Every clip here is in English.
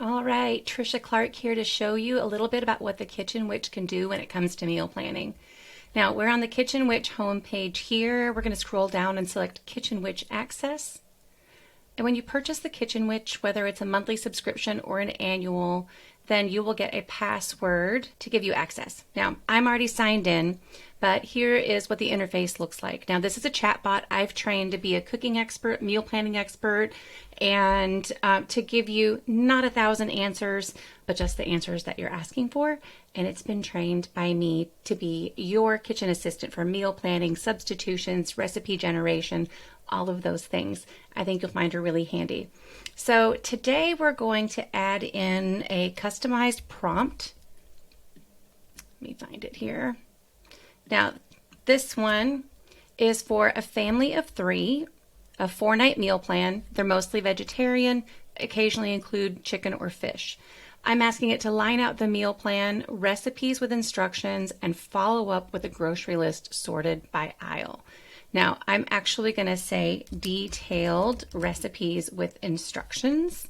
All right, Tricia Clark here to show you a little bit about what the Kitchen Witch can do when it comes to meal planning. Now, we're on the Kitchen Witch homepage here. We're going to scroll down and select Kitchen Witch Access. And when you purchase the Kitchen Witch, whether it's a monthly subscription or an annual, then you will get a password to give you access. Now, I'm already signed in, but here is what the interface looks like. Now, this is a chatbot I've trained to be a cooking expert, meal planning expert, and to give you not 1,000 answers, but just the answers that you're asking for. And it's been trained by me to be your kitchen assistant for meal planning, substitutions, recipe generation, all of those things. I think you'll find her really handy. So today we're going to add in a customized prompt. Let me find it here. Now, this one is for a family of 3, a 4-night meal plan. They're mostly vegetarian, occasionally include chicken or fish. I'm asking it to line out the meal plan, recipes with instructions, and follow up with a grocery list sorted by aisle. Now, I'm actually going to say detailed recipes with instructions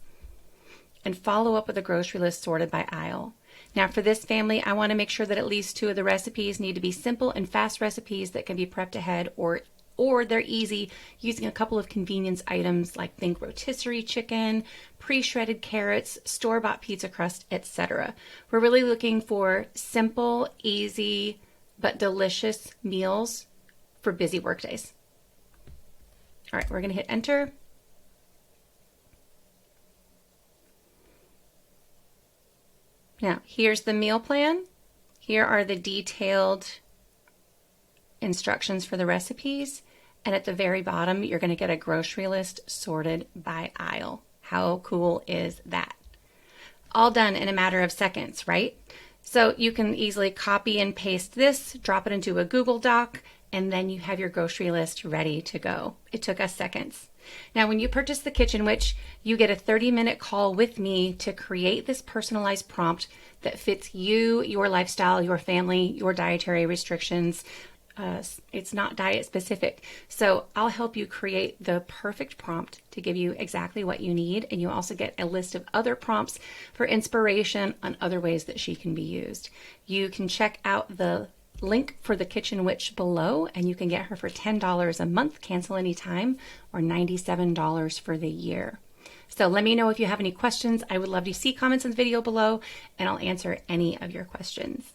and follow up with a grocery list sorted by aisle. Now, for this family, I want to make sure that at least 2 of the recipes need to be simple and fast recipes that can be prepped ahead, or they're easy using a couple of convenience items like think rotisserie chicken, pre-shredded carrots, store-bought pizza crust, etc. We're really looking for simple, easy, but delicious meals for busy work days. All right, we're going to hit enter. Now, here's the meal plan. Here are the detailed instructions for the recipes. And at the very bottom, you're going to get a grocery list sorted by aisle. How cool is that? All done in a matter of seconds, right? So you can easily copy and paste this, drop it into a Google Doc, and then you have your grocery list ready to go. It took us seconds. Now, when you purchase the Kitchen Witch, you get a 30-minute call with me to create this personalized prompt that fits you, your lifestyle, your family, your dietary restrictions. It's not diet specific. So I'll help you create the perfect prompt to give you exactly what you need. And you also get a list of other prompts for inspiration on other ways that she can be used. You can check out the link for the Kitchen Witch below, and you can get her for $10 a month, cancel anytime, or $97 for the year. So let me know if you have any questions. I would love to see comments in the video below, and I'll answer any of your questions.